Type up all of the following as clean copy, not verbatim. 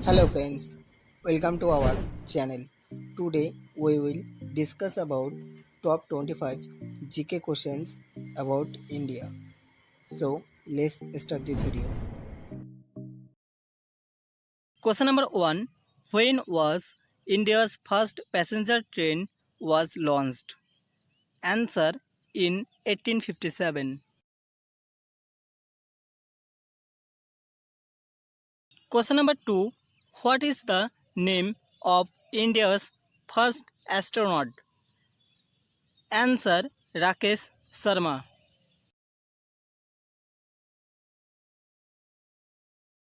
Hello friends, welcome to our channel. Today we will discuss about top 25 GK questions about India. So let's start the video. Question number 1. When was India's first passenger train was launched? Answer in 1857. Question number 2. What is the name of India's first astronaut? Answer Rakesh Sharma.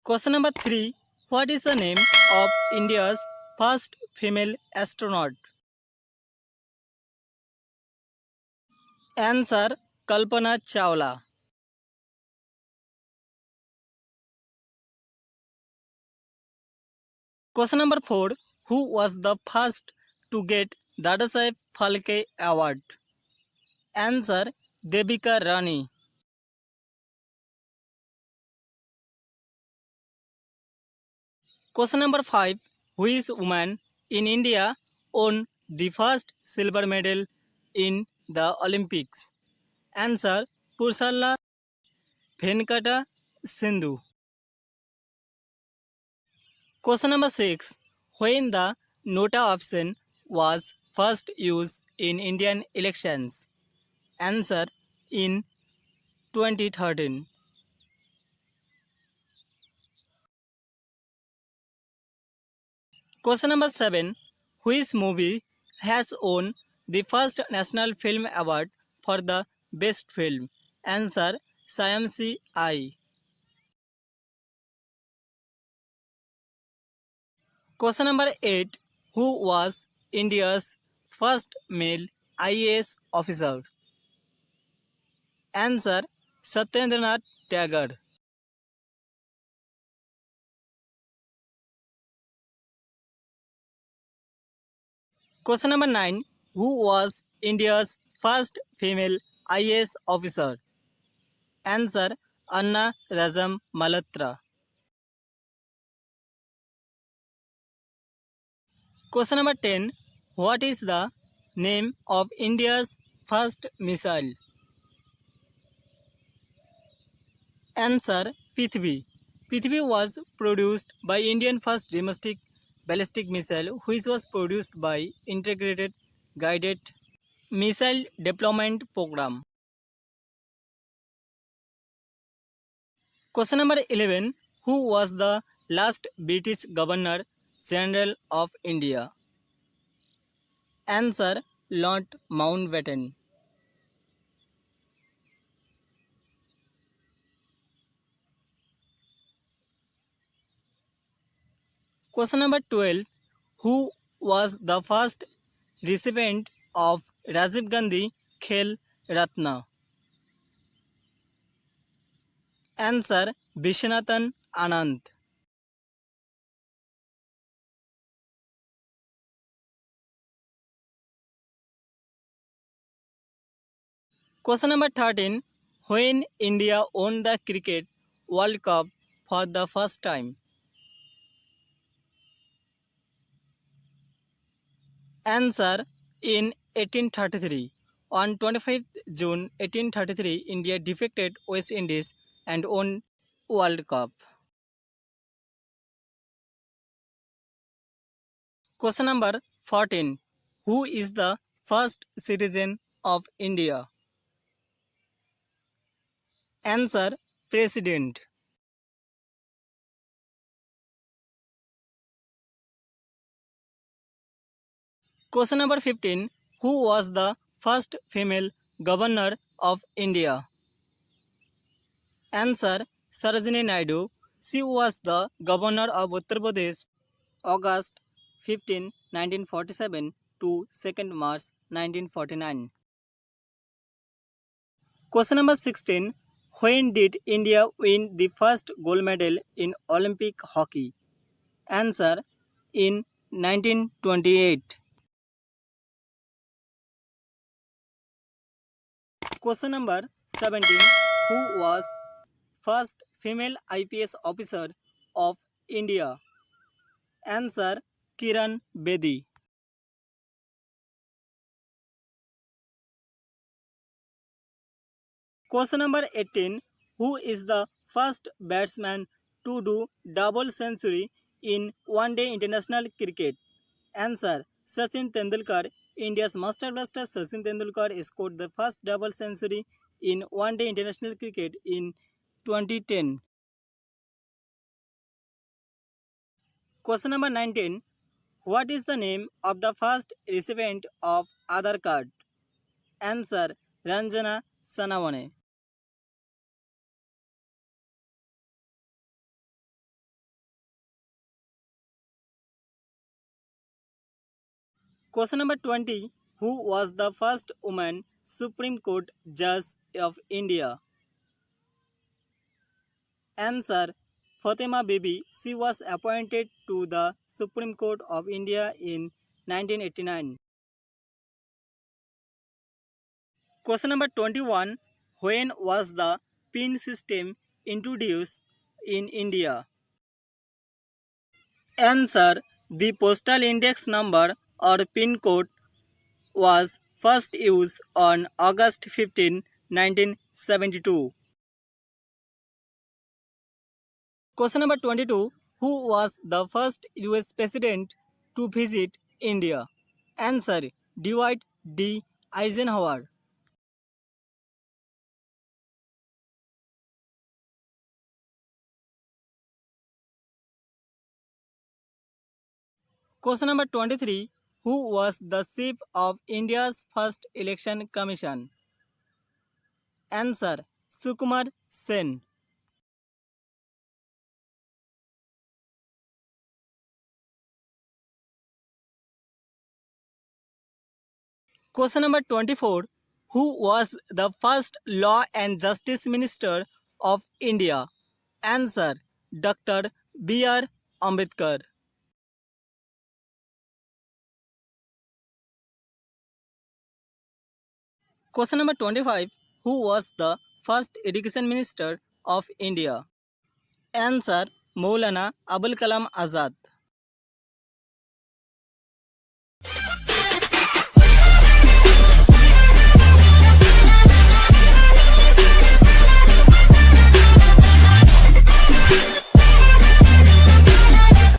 Question number 3. What is the name of India's first female astronaut? Answer Kalpana Chawla. Question number 4. Who was the first to get Dadasaheb Falke Award? Answer Devika Rani. Question number 5. Which woman in India won the first silver medal in the Olympics? Answer Pursala Venkata Sindhu. Question number 6. When the NOTA option was first used in Indian elections? Answer in 2013. Question number 7. Which movie has won the first National Film Award for the best film? Answer Siamsi I. Question number 8. Who was India's first male IAS officer? Answer Satyendranath Tagore. Question number 9. Who was India's first female IAS officer? Answer Anna Rajam Malhotra. Question number 10. What is the name of India's first missile? Answer Prithvi. Prithvi was produced by Indian first domestic ballistic missile, which was produced by Integrated Guided Missile Deployment Program. Question number 11. Who was the last British Governor General of India? Answer Lord Mountbatten. Question number 12. Who was the first recipient of Rajiv Gandhi Khel Ratna? Answer Vishwanathan Anand. Question number 13. When India won the Cricket World Cup for the first time? Answer in 1833. On 25th June 1833, India defeated West Indies and won World Cup. Question number 14. Who is the first citizen of India? Answer President. Question number 15. Who was the first female governor of India? Answer Sarojini Naidu. She was the governor of Uttar Pradesh August 15, 1947 to 2nd March 1949. Question number 16. When did India win the first gold medal in Olympic hockey? Answer in 1928. Question number 17. Who was first female IPS officer of India? Answer Kiran Bedi. Question number 18. Who is the first batsman to do double century in one-day international cricket? Answer Sachin Tendulkar. India's master blaster Sachin Tendulkar scored the first double century in one-day international cricket in 2010. Question number 19. What is the name of the first recipient of Aadhaar card? Answer Ranjana Sanawane. Question number 20. Who was the first woman Supreme Court Judge of India? Answer Fatima Bibi. She was appointed to the Supreme Court of India in 1989. Question number 21. When was the PIN system introduced in India? Answer The postal index number or PIN code was first used on August 15, 1972. Question number 22. Who was the first US president to visit India? Answer Dwight D. Eisenhower. Question number 23. Who was the chief of India's first election commission? Answer Sukumar Sen. Question number 24. Who was the first Law and Justice Minister of India? Answer Dr. B.R. Ambedkar. Question number 25. Who was the first Education Minister of India? Answer Maulana Abul Kalam Azad.